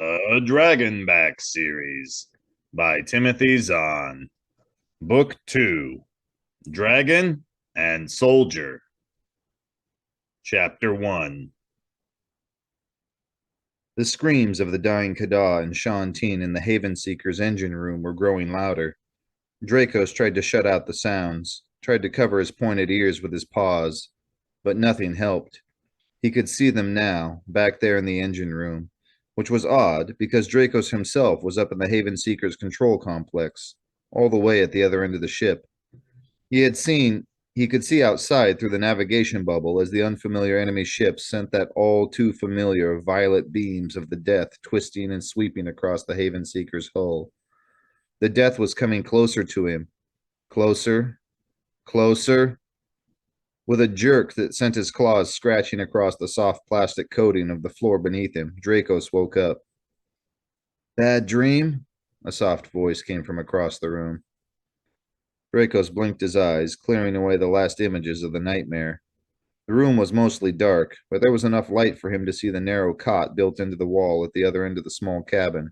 A Dragonback series by Timothy Zahn. Book 2, Dragon and Soldier. Chapter 1. The screams of the dying Kada and Shanteen in the Haven Seeker's engine room were growing louder. Dracos tried to shut out the sounds, tried to cover his pointed ears with his paws, but nothing helped. He could see them now, back there in the engine room, which was odd because Dracos himself was up in the Haven Seeker's control complex, all the way at the other end of the ship. He could see outside through the navigation bubble as the unfamiliar enemy ship sent that all too familiar violet beams of the death twisting and sweeping across the Haven Seeker's hull. The death was coming closer to him. Closer, closer. With a jerk that sent his claws scratching across the soft plastic coating of the floor beneath him, Dracos woke up. Bad dream? A soft voice came from across the room. Dracos blinked his eyes, clearing away the last images of the nightmare. The room was mostly dark, but there was enough light for him to see the narrow cot built into the wall at the other end of the small cabin.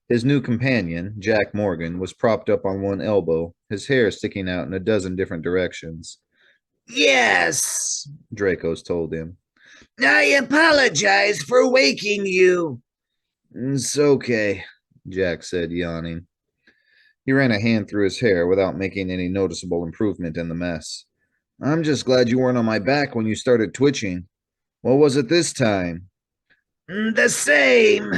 His new companion, Jack Morgan, was propped up on one elbow, his hair sticking out in a dozen different directions. Yes, Dracos told him. I apologize for waking you. It's okay, Jack said, yawning. He ran a hand through his hair without making any noticeable improvement in the mess. I'm just glad you weren't on my back when you started twitching. What was it this time? The same,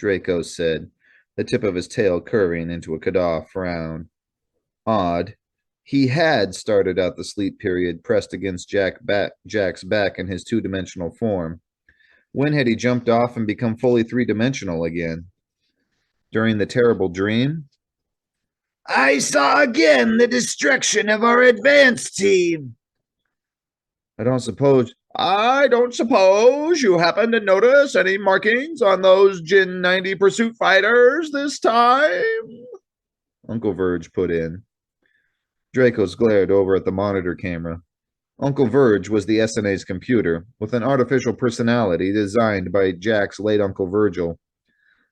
Dracos said, the tip of his tail curving into a Kada frown. Odd. He had started out the sleep period pressed against Jack's back in his two-dimensional form. When had he jumped off and become fully three-dimensional again? During the terrible dream? I saw again the destruction of our advance team. I don't suppose you happen to notice any markings on those Jin 90 pursuit fighters this time? Uncle Verge put in. Dracos glared over at the monitor camera. Uncle Verge was the SNA's computer, with an artificial personality designed by Jack's late Uncle Virgil.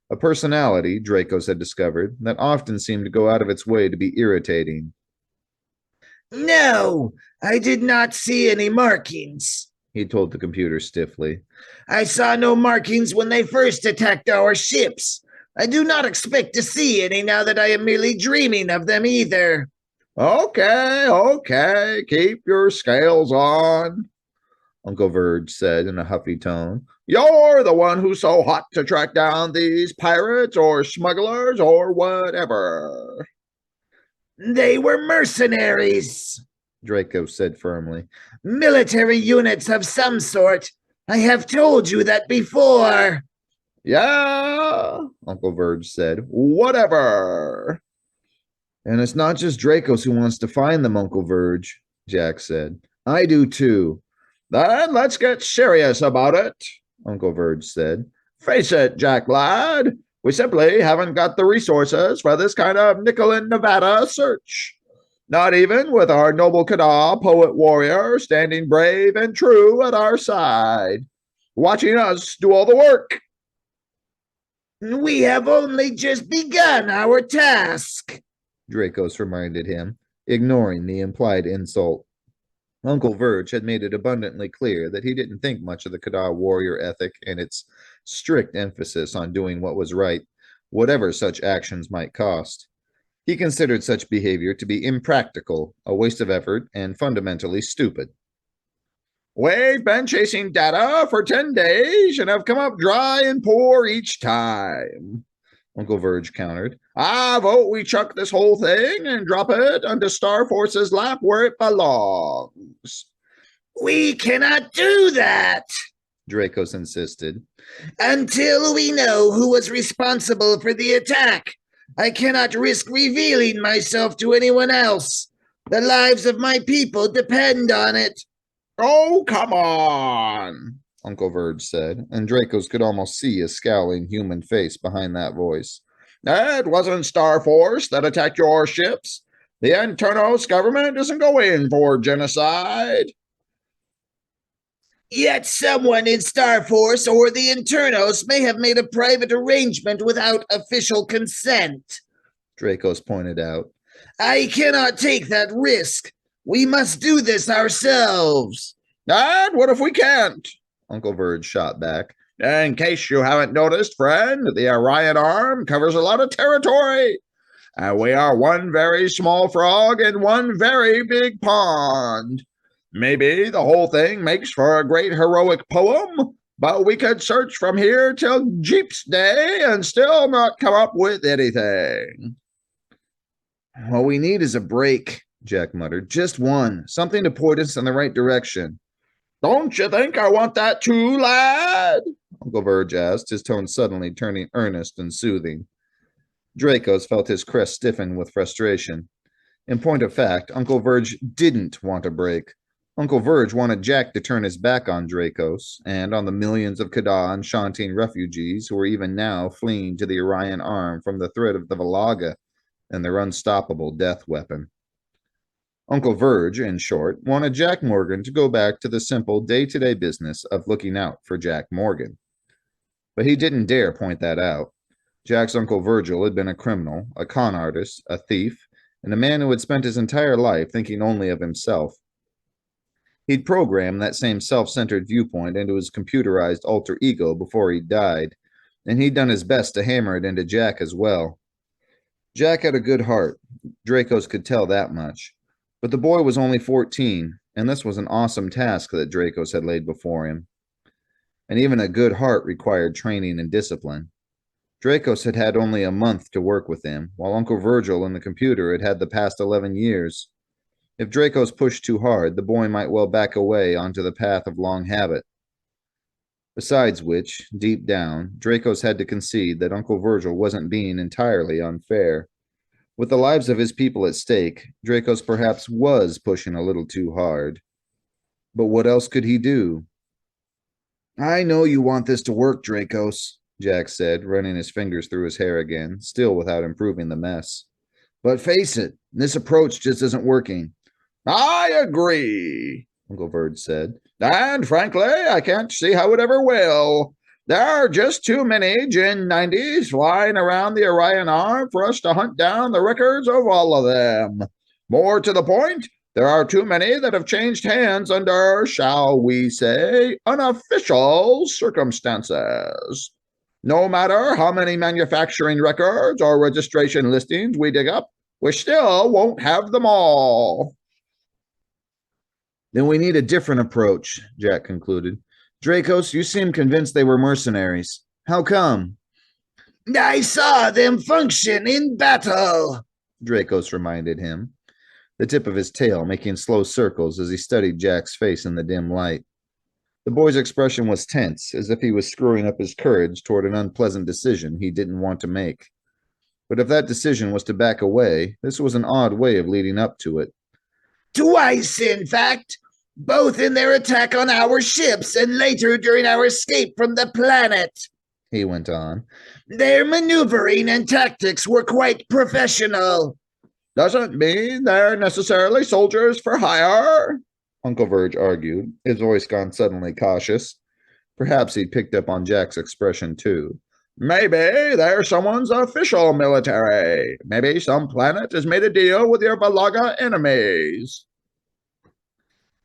A personality, Dracos had discovered, that often seemed to go out of its way to be irritating. No, I did not see any markings, he told the computer stiffly. I saw no markings when they first attacked our ships. I do not expect to see any now that I am merely dreaming of them either. Okay, keep your scales on, Uncle Verge said in a huffy tone. You're the one who's so hot to track down these pirates or smugglers or whatever. They were mercenaries, Draco said firmly. Military units of some sort. I have told you that before. Yeah, Uncle Verge said. Whatever. And it's not just Dracos who wants to find them, Uncle Verge, Jack said. I do too. Then let's get serious about it, Uncle Verge said. Face it, Jack lad, we simply haven't got the resources for this kind of nickel-in-Nevada search. Not even with our noble Kada poet warrior standing brave and true at our side, watching us do all the work. We have only just begun our task, Dracos reminded him, ignoring the implied insult. Uncle Verge had made it abundantly clear that he didn't think much of the Kada warrior ethic and its strict emphasis on doing what was right, whatever such actions might cost. He considered such behavior to be impractical, a waste of effort, and fundamentally stupid. We've been chasing data for 10 days and have come up dry and poor each time, Uncle Verge countered. I vote we chuck this whole thing and drop it onto Star Force's lap where it belongs. We cannot do that, Dracos insisted. Until we know who was responsible for the attack. I cannot risk revealing myself to anyone else. The lives of my people depend on it. Oh, come on, Uncle Verge said, and Dracos could almost see a scowling human face behind that voice. It wasn't Star Force that attacked your ships. The Anternos government doesn't go in for genocide. Yet someone in Starforce or the Internos may have made a private arrangement without official consent, Dracos pointed out. I cannot take that risk. We must do this ourselves. And what if we can't? Uncle Verge shot back. In case you haven't noticed, friend, the Orion Arm covers a lot of territory. And we are one very small frog in one very big pond. Maybe the whole thing makes for a great heroic poem, but we could search from here till Jeep's Day and still not come up with anything. All we need is a break, Jack muttered. Just one. Something to point us in the right direction. Don't you think I want that too, lad? Uncle Verge asked, his tone suddenly turning earnest and soothing. Dracos felt his crest stiffen with frustration. In point of fact, Uncle Verge didn't want a break. Uncle Verge wanted Jack to turn his back on Dracos and on the millions of Kada and Shantine refugees who were even now fleeing to the Orion Arm from the threat of the Valaga and their unstoppable death weapon. Uncle Verge, in short, wanted Jack Morgan to go back to the simple day-to-day business of looking out for Jack Morgan. But he didn't dare point that out. Jack's Uncle Virgil had been a criminal, a con artist, a thief, and a man who had spent his entire life thinking only of himself. He'd programmed that same self-centered viewpoint into his computerized alter ego before he died, and he'd done his best to hammer it into Jack as well. Jack had a good heart. Dracos could tell that much. But the boy was only 14, and this was an awesome task that Dracos had laid before him. And even a good heart required training and discipline. Dracos had had only a month to work with him, while Uncle Virgil and the computer had had the past 11 years. If Dracos pushed too hard, the boy might well back away onto the path of long habit. Besides which, deep down, Dracos had to concede that Uncle Virgil wasn't being entirely unfair. With the lives of his people at stake, Dracos perhaps was pushing a little too hard. But what else could he do? I know you want this to work, Dracos, Jack said, running his fingers through his hair again, still without improving the mess. But face it, this approach just isn't working. I agree, Uncle Verge said. And frankly, I can't see how it ever will. There are just too many Gin 90s flying around the Orion Arm for us to hunt down the records of all of them. More to the point, there are too many that have changed hands under, shall we say, unofficial circumstances. No matter how many manufacturing records or registration listings we dig up, we still won't have them all. Then we need a different approach, Jack concluded. Dracos, you seem convinced they were mercenaries. How come? I saw them function in battle, Dracos reminded him, the tip of his tail making slow circles as he studied Jack's face in the dim light. The boy's expression was tense, as if he was screwing up his courage toward an unpleasant decision he didn't want to make. But if that decision was to back away, this was an odd way of leading up to it. Twice, in fact, both in their attack on our ships and later during our escape from the planet, he went on. Their maneuvering and tactics were quite professional. Doesn't mean they're necessarily soldiers for hire, Uncle Verge argued, his voice gone suddenly cautious. Perhaps he'd picked up on Jack's expression, too. Maybe they're someone's official military. Maybe some planet has made a deal with your Valaga enemies.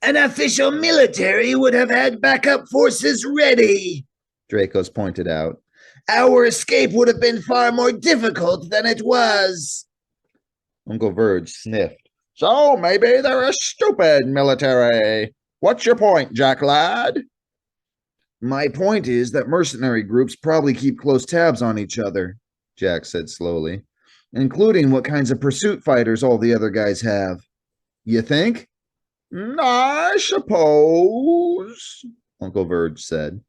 An official military would have had backup forces ready, Dracos pointed out. Our escape would have been far more difficult than it was. Uncle Verge sniffed. So maybe they're a stupid military. What's your point, Jack lad? My point is that mercenary groups probably keep close tabs on each other, Jack said slowly, including what kinds of pursuit fighters all the other guys have. You think? I suppose, Uncle Verge said.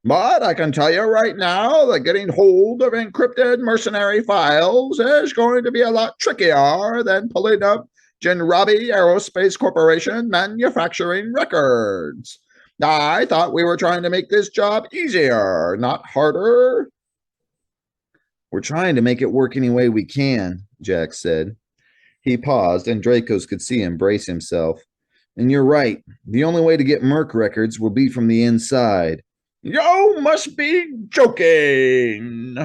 But I can tell you right now that getting hold of encrypted mercenary files is going to be a lot trickier than pulling up Jinrabi Aerospace Corporation manufacturing records. I thought we were trying to make this job easier, not harder. We're trying to make it work any way we can, Jack said. He paused, and Dracos could see him brace himself. And you're right. The only way to get Merc records will be from the inside. You must be joking,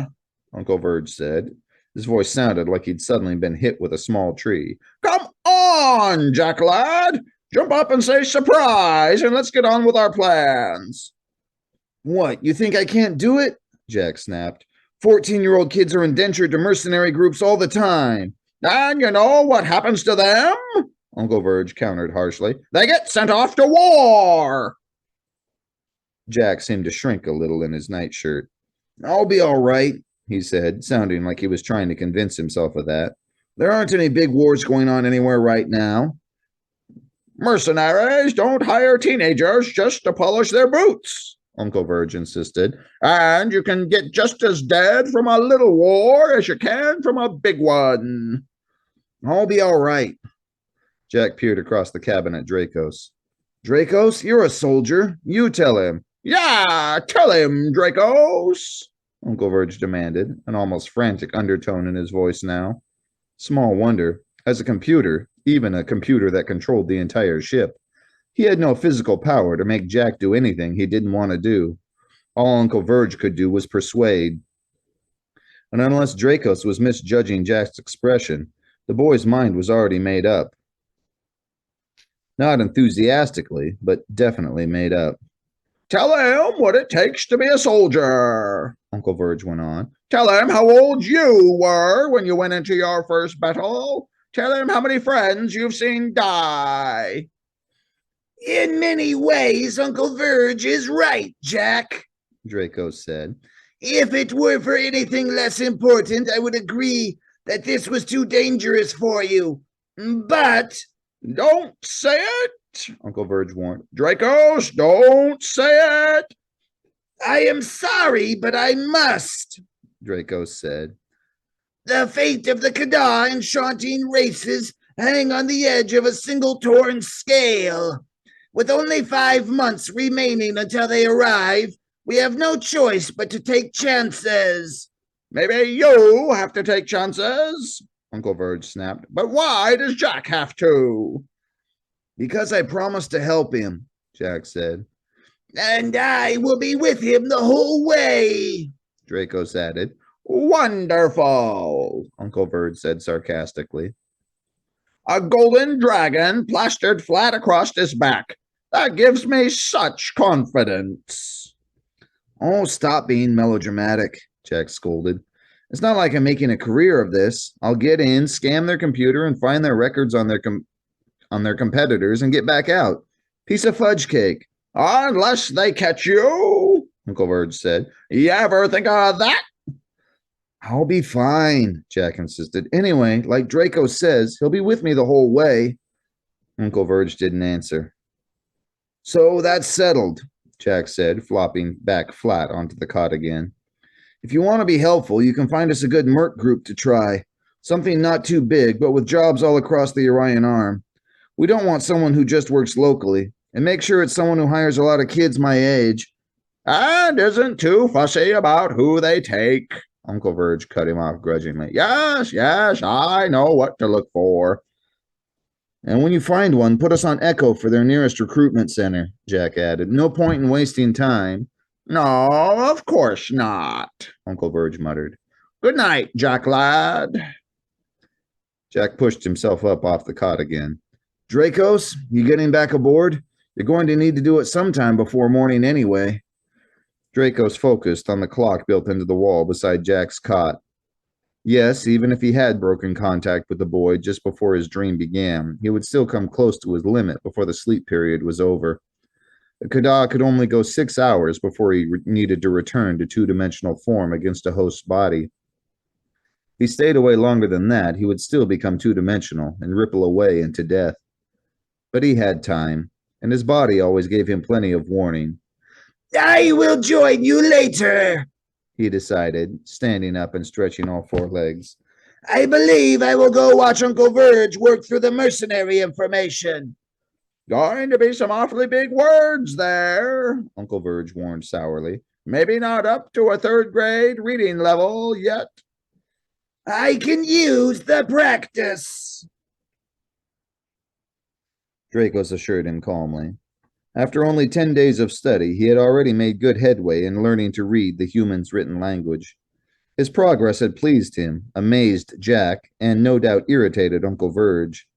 Uncle Verge said. His voice sounded like he'd suddenly been hit with a small tree. Come on, Jack lad. Jump up and say surprise, and let's get on with our plans. What, you think I can't do it? Jack snapped. 14-year-old kids are indentured to mercenary groups all the time. And you know what happens to them? Uncle Verge countered harshly. They get sent off to war. Jack seemed to shrink a little in his nightshirt. I'll be all right, he said, sounding like he was trying to convince himself of that. There aren't any big wars going on anywhere right now. Mercenaries don't hire teenagers just to polish their boots, Uncle Verge insisted. And you can get just as dead from a little war as you can from a big one. I'll be all right. Jack peered across the cabin at Dracos. Dracos, you're a soldier. You tell him. Yeah, tell him, Dracos, Uncle Verge demanded, an almost frantic undertone in his voice now. Small wonder. As a computer, even a computer that controlled the entire ship, he had no physical power to make Jack do anything he didn't want to do. All Uncle Verge could do was persuade. And unless Dracos was misjudging Jack's expression, the boy's mind was already made up. Not enthusiastically, but definitely made up. Tell him what it takes to be a soldier, Uncle Verge went on. Tell him how old you were when you went into your first battle. Tell him how many friends you've seen die. In many ways, Uncle Verge is right, Jack, Dracos said. If it were for anything less important, I would agree that this was too dangerous for you. But... Don't say it, Uncle Verge warned. Dracos, don't say it. I am sorry, but I must, Dracos said. The fate of the Kada and Shantine races hang on the edge of a single torn scale. With only 5 months remaining until they arrive, we have no choice but to take chances. Maybe you have to take chances, Uncle Verge snapped. But why does Jack have to? Because I promised to help him, Jack said. And I will be with him the whole way, Dracos added. Wonderful, Uncle Verge said sarcastically. A golden dragon plastered flat across his back. That gives me such confidence. Oh, stop being melodramatic, Jack scolded. It's not like I'm making a career of this. I'll get in, scam their computer, and find their records on their competitors and get back out. Piece of fudge cake. Unless they catch you, Uncle Verge said. You ever think of that? I'll be fine, Jack insisted. Anyway, like Draco says, he'll be with me the whole way. Uncle Verge didn't answer. So that's settled, Jack said, flopping back flat onto the cot again. If you want to be helpful, you can find us a good merc group to try. Something not too big, but with jobs all across the Orion Arm. We don't want someone who just works locally. And make sure it's someone who hires a lot of kids my age. And isn't too fussy about who they take, Uncle Verge cut him off grudgingly. Yes, I know what to look for. And when you find one, put us on Echo for their nearest recruitment center, Jack added. No point in wasting time. No, of course not, Uncle Verge muttered. Good night, Jack lad. Jack pushed himself up off the cot again. Dracos, you getting back aboard? You're going to need to do it sometime before morning anyway. Dracos focused on the clock built into the wall beside Jack's cot. Yes, even if he had broken contact with the boy just before his dream began, he would still come close to his limit before the sleep period was over. The Kada could only go 6 hours before he needed to return to two-dimensional form against a host's body. If he stayed away longer than that, he would still become two-dimensional and ripple away into death. But he had time, and his body always gave him plenty of warning. I will join you later, he decided, standing up and stretching all 4 legs. I believe I will go watch Uncle Verge work through the mercenary information. Going to be some awfully big words there, Uncle Verge warned sourly. Maybe not up to a 3rd grade reading level yet. I can use the practice. Dracos assured him calmly. After only 10 days of study, he had already made good headway in learning to read the humans' written language. His progress had pleased him, amazed Jack, and no doubt irritated Uncle Verge.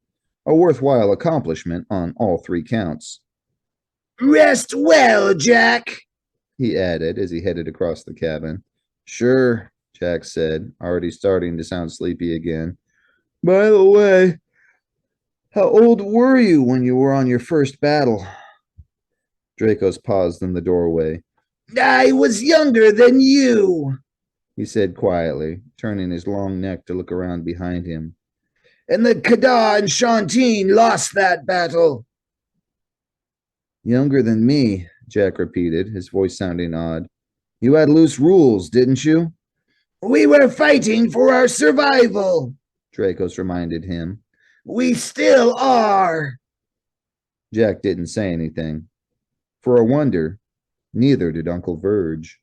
A worthwhile accomplishment on all 3 counts. Rest well, Jack, he added as he headed across the cabin. Sure, Jack said, already starting to sound sleepy again. By the way, how old were you when you were on your first battle? Dracos paused in the doorway. I was younger than you, he said quietly, turning his long neck to look around behind him. And the Kada and Shantine lost that battle. Younger than me, Jack repeated, his voice sounding odd. You had loose rules, didn't you? We were fighting for our survival, Dracos reminded him. We still are. Jack didn't say anything. For a wonder, neither did Uncle Verge.